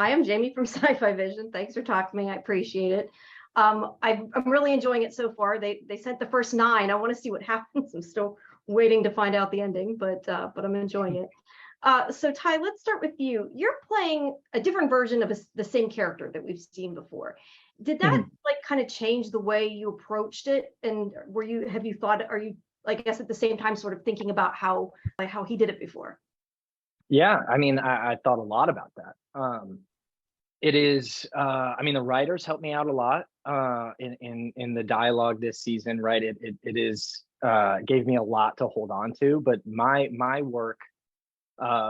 Hi, I'm Jamie from Sci-Fi-Vision. Thanks for talking to me. I appreciate it. I'm really enjoying it so far. They sent the first 9. I want to see what happens. I'm still waiting to find out the ending, but I'm enjoying it. So Ty, let's start with you. You're playing a different version of the same character that we've seen before. Did that like kind of change the way you approached it? And are you like, I guess at the same time sort of thinking about how he did it before? Yeah, I mean, I thought a lot about that. It is, I mean, the writers helped me out a lot in the dialogue this season, right? It is gave me a lot to hold on to, but my work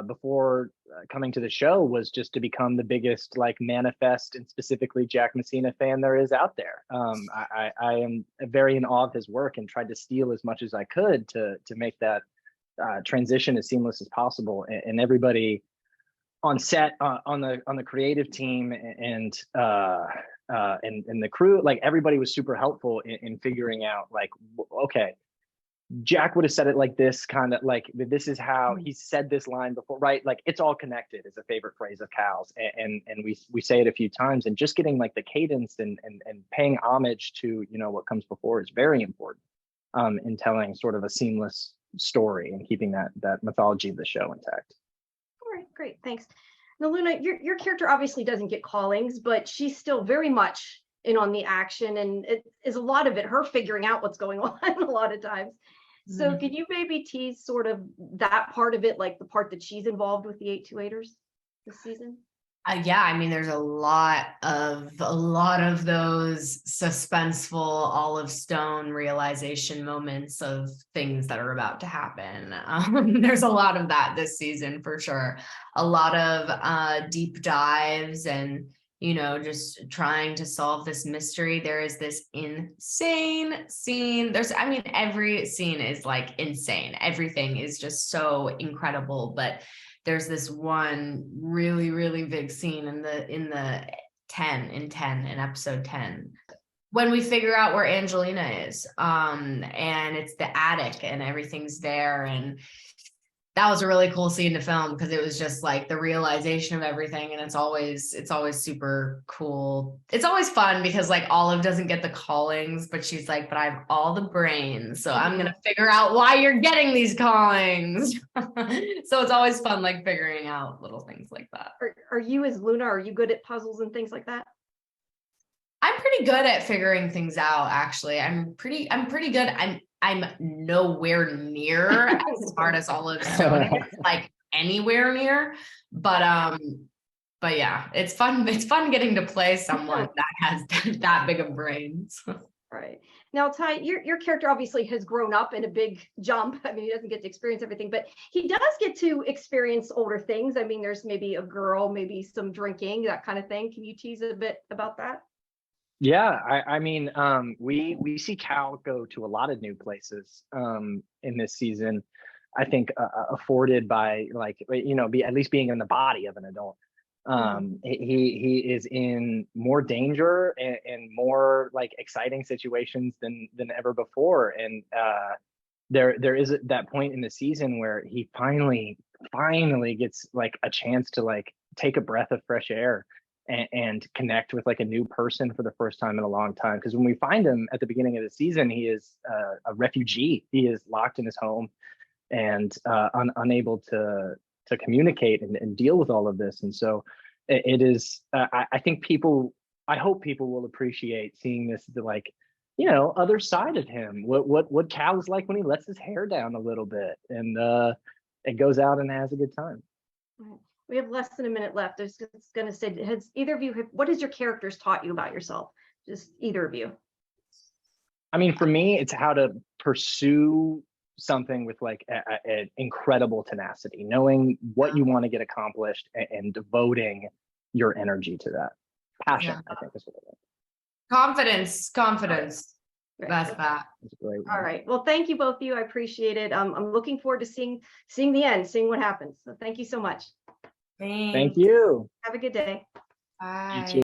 before coming to the show was just to become the biggest like manifest and specifically Jack Messina fan there is out there. I am very in awe of his work and tried to steal as much as I could to make that transition as seamless as possible, and everybody on set, on the creative team and the crew, like everybody was super helpful in figuring out like, okay, Jack would have said it like this, kind of like this is how he said this line before, right? Like it's all connected is a favorite phrase of Cal's, and we say it a few times, and just getting like the cadence and paying homage to what comes before is very important in telling sort of a seamless story and keeping that mythology of the show intact. All right, great, thanks. Now, Luna, your character obviously doesn't get callings, but she's still very much in on the action, and it is a lot of it her figuring out what's going on a lot of times. So can you maybe tease sort of that part of it, like the part that she's involved with the 828ers this season? Yeah, I mean, there's a lot of those suspenseful Olive Stone realization moments of things that are about to happen. There's a lot of that this season for sure. A lot of deep dives and just trying to solve this mystery. There is this insane scene. Every scene is like insane. Everything is just so incredible, but there's this one really, really big scene in episode 10, when we figure out where Angelina is, and it's the attic and everything's there. And that was a really cool scene to film because it was just like the realization of everything. And it's always super cool. It's always fun because like Olive doesn't get the callings, but she's like, but I have all the brains. So I'm going to figure out why you're getting these callings. So it's always fun, like figuring out little things like that. Are you, as Luna, are you good at puzzles and things like that? I'm pretty good at figuring things out, actually. I'm pretty good. I'm nowhere near as smart as Olive Stone is, like anywhere near. But yeah, it's fun. It's fun getting to play someone that has that big of brains. Right. Now, Ty, your character obviously has grown up in a big jump. I mean, he doesn't get to experience everything, but he does get to experience older things. I mean, there's maybe a girl, maybe some drinking, that kind of thing. Can you tease a bit about that? Yeah, I mean, we see Cal go to a lot of new places in this season. I think afforded by like at least being in the body of an adult. He is in more danger and more like exciting situations than ever before. And there is that point in the season where he finally gets like a chance to like take a breath of fresh air and connect with like a new person for the first time in a long time. Because when we find him at the beginning of the season, he is a refugee. He is locked in his home and unable to communicate and deal with all of this. And so it is, I hope people will appreciate seeing this, like, other side of him, what Cal is like when he lets his hair down a little bit and it goes out and has a good time. Right. We have less than a minute left. I was just going to say, what has your characters taught you about yourself? Just either of you. I mean, for me, it's how to pursue something with like an incredible tenacity, knowing what you want to get accomplished and devoting your energy to that. Passion, I think is what it is. Confidence. Right. That's that. Great. All right. Well, thank you both of you. I appreciate it. I'm looking forward to seeing the end, seeing what happens. So thank you so much. Thank you. Have a good day. Bye. You too.